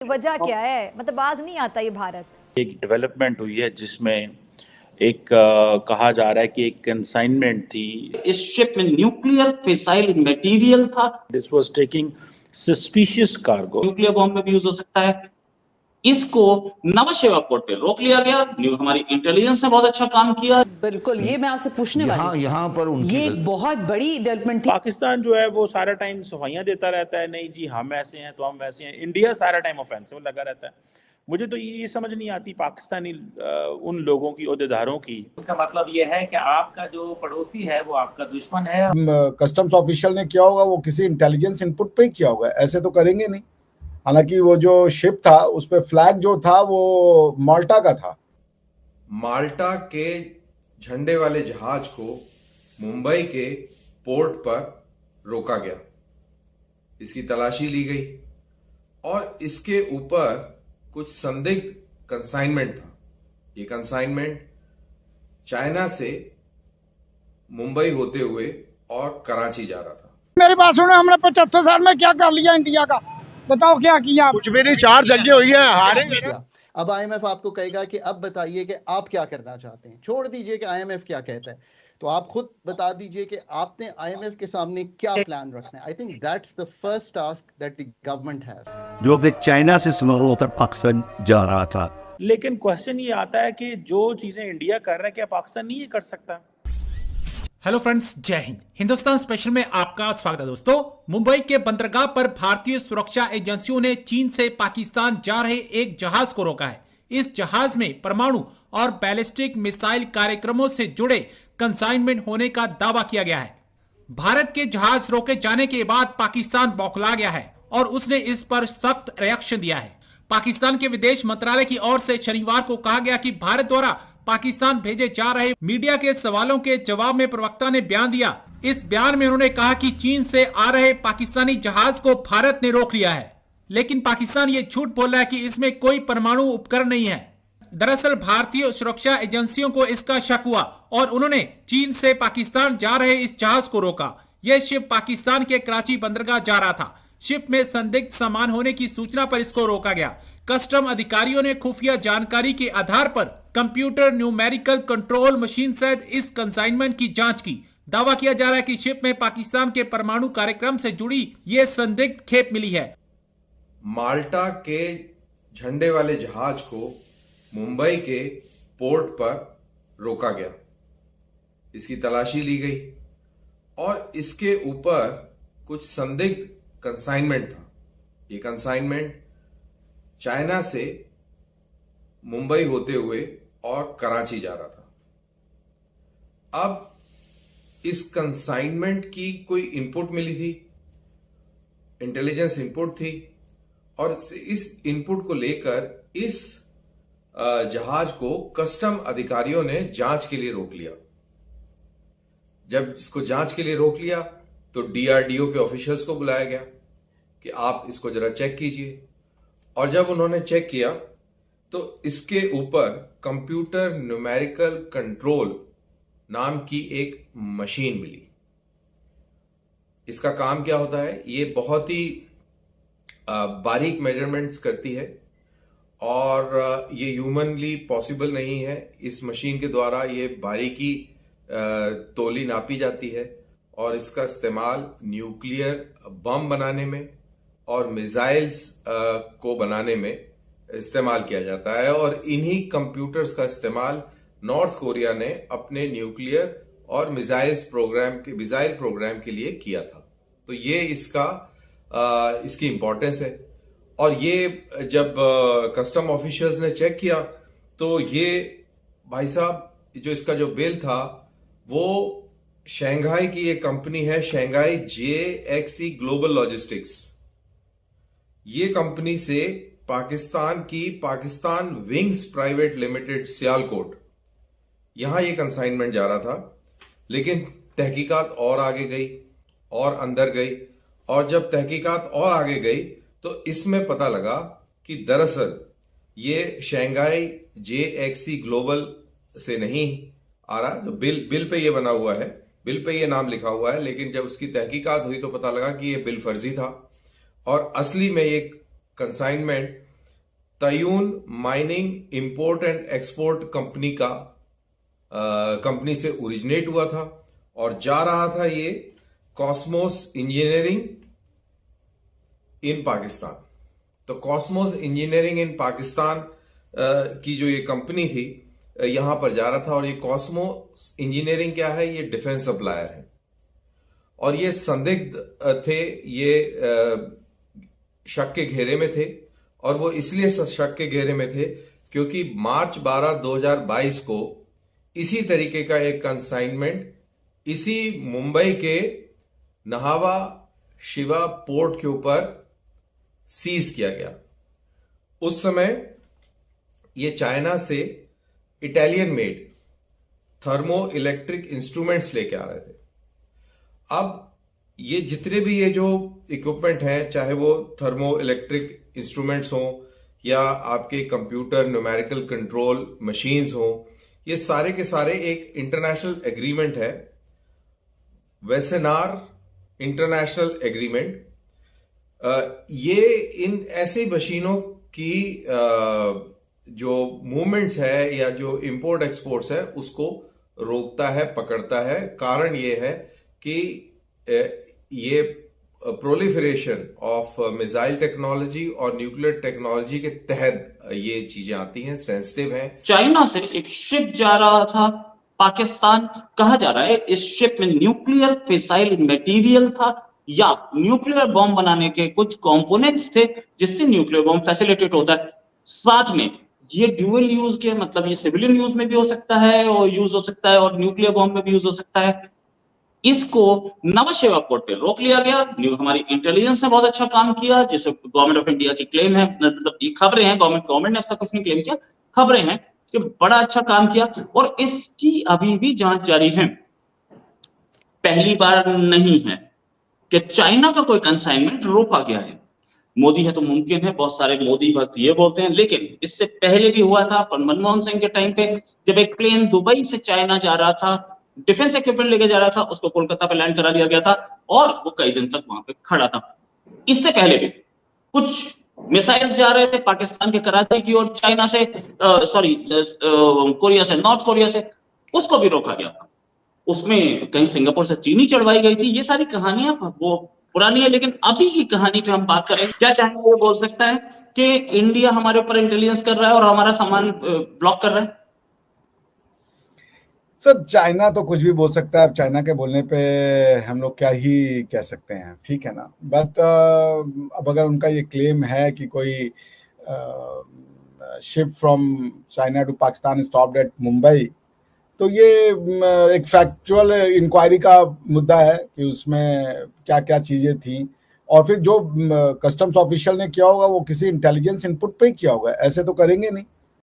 वजह क्या है, मतलब बाज नहीं आता ये भारत। एक डेवलपमेंट हुई है जिसमें एक कहा जा रहा है कि एक कंसाइनमेंट थी। इस शिप में न्यूक्लियर फिसाइल मटेरियल था। This was taking suspicious cargo. Nuclear bomb में भी यूज हो सकता है। इसको नवशेवा पोर्ट पे रोक लिया गया। हमारी इंटेलिजेंस ने बहुत अच्छा काम किया। बिल्कुल, ये मैं आपसे पूछने वाली थी। यहाँ पर उनकी ये एक बहुत बड़ी डेवलपमेंट थी। पाकिस्तान जो है वो सारा टाइम सफाइयां देता रहता है, नहीं जी हम ऐसे हैं तो हम वैसे हैं। इंडिया सारा टाइम ऑफेंसिव लगा रहता है। मुझे तो ये समझ नहीं आती पाकिस्तानी उन लोगों की, ओहदेदारों की। इसका मतलब ये है कि आपका जो पड़ोसी है वो आपका दुश्मन है। कस्टम्स ऑफिशियल ने किया होगा वो किसी इंटेलिजेंस इनपुट पे ही किया होगा, ऐसे तो करेंगे नहीं। हालांकि वो जो शिप था उस पे फ्लैग जो था वो माल्टा का था। माल्टा के झंडे वाले जहाज को मुंबई के पोर्ट पर रोका गया, इसकी तलाशी ली गई और इसके ऊपर कुछ संदिग्ध कंसाइनमेंट था। ये कंसाइनमेंट चाइना से मुंबई होते हुए और कराची जा रहा था। मेरी बात सुनो, हमने 75 साल में क्या कर लिया इंडिया का, बताओ क्या किया? कुछ भी नहीं, 4 जगह हुई है, हारेंगे। अब आईएमएफ आपको कहेगा कि अब बताइए कि आप क्या करना चाहते हैं। छोड़ दीजिए कि आईएमएफ क्या कहता है, तो आप खुद बता दीजिए कि आपने आईएमएफ के सामने क्या प्लान रखना है। I think that's the first task that the government has. जो कि चाइना से स्मगल होकर पाकिस्तान जा रहा था। लेकिन क्वेश्चन ये आता है कि जो चीजें इंडिया कर रहा है क्या पाकिस्तान नहीं ये कर सकता? हेलो फ्रेंड्स, जय हिंद। हिंदुस्तान स्पेशल में आपका स्वागत है। दोस्तों, मुंबई के बंदरगाह पर भारतीय सुरक्षा एजेंसियों ने चीन से पाकिस्तान जा रहे एक जहाज को रोका है। इस जहाज में परमाणु और बैलिस्टिक मिसाइल कार्यक्रमों से जुड़े कंसाइनमेंट होने का दावा किया गया है। भारत के जहाज रोके जाने के बाद पाकिस्तान बौखला गया है और उसने इस पर सख्त रिएक्शन दिया है। पाकिस्तान के विदेश मंत्रालय की ओर से शनिवार को कहा गया कि भारत द्वारा पाकिस्तान भेजे जा रहे मीडिया के सवालों के जवाब में प्रवक्ता ने बयान दिया। इस बयान में उन्होंने कहा कि चीन से आ रहे पाकिस्तानी जहाज को भारत ने रोक लिया है, लेकिन पाकिस्तान ये झूठ बोल रहा है कि इसमें कोई परमाणु उपकरण नहीं है। दरअसल भारतीय सुरक्षा एजेंसियों को इसका शक हुआ और उन्होंने चीन से पाकिस्तान जा रहे इस जहाज को रोका। यह शिप पाकिस्तान के कराची बंदरगाह जा रहा था। शिप में संदिग्ध सामान होने की सूचना पर इसको रोका गया। कस्टम अधिकारियों ने खुफिया जानकारी के आधार पर कंप्यूटर न्यूमेरिकल कंट्रोल मशीन सहित इस कंसाइनमेंट की जांच की। दावा किया जा रहा है कि शिप में पाकिस्तान के परमाणु कार्यक्रम से जुड़ी ये संदिग्ध खेप मिली है। माल्टा के झंडे वाले जहाज को मुंबई के पोर्ट पर रोका गया, इसकी तलाशी ली गई और इसके ऊपर कुछ संदिग्ध कंसाइनमेंट था। ये कंसाइनमेंट चाइना से मुंबई होते हुए और कराची जा रहा था। अब इस कंसाइनमेंट की कोई इनपुट मिली थी, इंटेलिजेंस इनपुट थी और इस इनपुट को लेकर इस जहाज को कस्टम अधिकारियों ने जांच के लिए रोक लिया। जब इसको जांच के लिए रोक लिया तो डीआरडीओ के ऑफिशियल्स को बुलाया गया कि आप इसको जरा चेक कीजिए। और जब उन्होंने चेक किया तो इसके ऊपर कंप्यूटर न्यूमेरिकल कंट्रोल नाम की एक मशीन मिली। इसका काम क्या होता है? ये बहुत ही बारीक मेजरमेंट्स करती है और ये ह्यूमनली पॉसिबल नहीं है। इस मशीन के द्वारा ये बारीकी तोली नापी जाती है और इसका इस्तेमाल न्यूक्लियर बम बनाने में और मिसाइल्स को बनाने में इस्तेमाल किया जाता है। और इन्हीं कंप्यूटर्स का इस्तेमाल नॉर्थ कोरिया ने अपने न्यूक्लियर और मिसाइल प्रोग्राम के लिए किया था। तो ये इसकी इंपॉर्टेंस है। और ये जब कस्टम ऑफिशियल्स ने चेक किया तो ये भाई साहब जो इसका जो बिल था वो शंघाई की एक कंपनी है, शंघाई JXE ग्लोबल लॉजिस्टिक्स। ये कंपनी से Pakistan wings private limited Sialkot, यहां ये कंसाइनमेंट जा रहा था। लेकिन तहकीकात और आगे गई और अंदर गई और जब तहकीकात और आगे गई तो इसमें पता लगा कि दरअसल ये शंघाई JXE ग्लोबल से नहीं आ रहा। जो बिल पे ये बना हुआ है, बिल पे ये नाम लिखा हुआ है, लेकिन जब उसकी तहकीकात हुई तो पता लगा कि ये बिल फर्जी था और असली में ये कंसाइनमेंट तयून mining import and export company से ओरिजिनेट हुआ था और जा रहा था ये कॉस्मोस इंजीनियरिंग इन पाकिस्तान। तो कॉस्मोस इंजीनियरिंग इन पाकिस्तान की जो ये कंपनी थी यहां पर जा रहा था। और ये कॉस्मोस इंजीनियरिंग क्या है, ये डिफेंस सप्लायर है और ये संदिग्ध थे, ये शक के घेरे में थे। और वो इसलिए शक के घेरे में थे क्योंकि मार्च 12, 2022 को इसी तरीके का एक कंसाइनमेंट इसी मुंबई के नहावा शिवा पोर्ट के ऊपर सीज किया गया। उस समय ये चाइना से Italian made thermo electric instruments लेके आ रहे थे। अब ये जितने भी ये जो इक्विपमेंट हैं, चाहे वो थर्मो इलेक्ट्रिक इंस्ट्रूमेंट्स हों या आपके कंप्यूटर न्यूमेरिकल कंट्रोल मशीन्स हों, ये सारे के सारे एक इंटरनेशनल एग्रीमेंट है, वेसेनार इंटरनेशनल एग्रीमेंट। ये इन ऐसे मशीनों की जो मूवमेंट्स है या जो इंपोर्ट एक्सपोर्ट्स है उसको रोकता है, पकड़ता है। कारण ये है कि ये प्रोलिफरेशन ऑफ मिसाइल टेक्नोलॉजी और न्यूक्लियर टेक्नोलॉजी के तहत ये चीजें आती हैं, सेंसिटिव हैं। चाइना से एक शिप जा रहा था पाकिस्तान, कहा जा रहा है इस शिप में न्यूक्लियर फिसाइल मटेरियल था या न्यूक्लियर बॉम्ब बनाने के कुछ कंपोनेंट्स थे जिससे न्यूक्लियर बॉम्ब फैसिलिटेट होता है। साथ में ये ड्यूअल यूज के, मतलब ये सिविलियन यूज में भी हो सकता है और यूज हो सकता है और न्यूक्लियर बॉम्ब में भी यूज हो सकता है। इसको नवशेवा पोर्ट पे रोक लिया गया। हमारी इंटेलिजेंस ने बहुत अच्छा काम किया, जिसे गवर्नमेंट ऑफ इंडिया की क्लेम है, मतलब ये खबरें हैं, गवर्नमेंट ने अब तक कुछ नहीं क्लेम किया, खबरें हैं कि बड़ा अच्छा काम किया और इसकी अभी भी जांच जारी है। पहली बार नहीं है कि चाइना का कोई कंसाइनमेंट रोका गया है। मोदी है तो मुमकिन है, बहुत सारे मोदी भक्त ये बोलते हैं, लेकिन इससे पहले भी हुआ था मनमोहन सिंह के टाइम पे, जब एक प्लेन दुबई से चाइना जा रहा था, डिफेंस इक्विपमेंट लेके जा रहा था, उसको कोलकाता पे लैंड करा दिया गया था और वो कई दिन तक वहां पे खड़ा था। इससे पहले भी कुछ मिसाइल्स जा रहे थे पाकिस्तान के कराची की ओर, चाइना से कोरिया से, नॉर्थ कोरिया से, उसको भी रोका गया था। उसमें कहीं सिंगापुर से चीनी चढ़वाई गई थी। ये सारी कहानियां वो पुरानी है, लेकिन अभी की कहानी पे हम बात करें, क्या चाइना ये बोल सकता है कि इंडिया हमारे ऊपर इंटेलिजेंस कर रहा है और हमारा सामान ब्लॉक कर रहा है? सर चाइना तो कुछ भी बोल सकता है। अब चाइना के बोलने पे हम लोग क्या ही कह सकते हैं, ठीक है ना। बट अब अगर उनका ये क्लेम है कि कोई ship from China to Pakistan stopped at Mumbai, तो ये एक फैक्चुअल इंक्वायरी का मुद्दा है कि उसमें क्या क्या चीज़ें थी और फिर जो कस्टम्स ऑफिशियल ने किया होगा वो किसी इंटेलिजेंस इनपुट पे ही किया होगा। ऐसे तो करेंगे नहीं।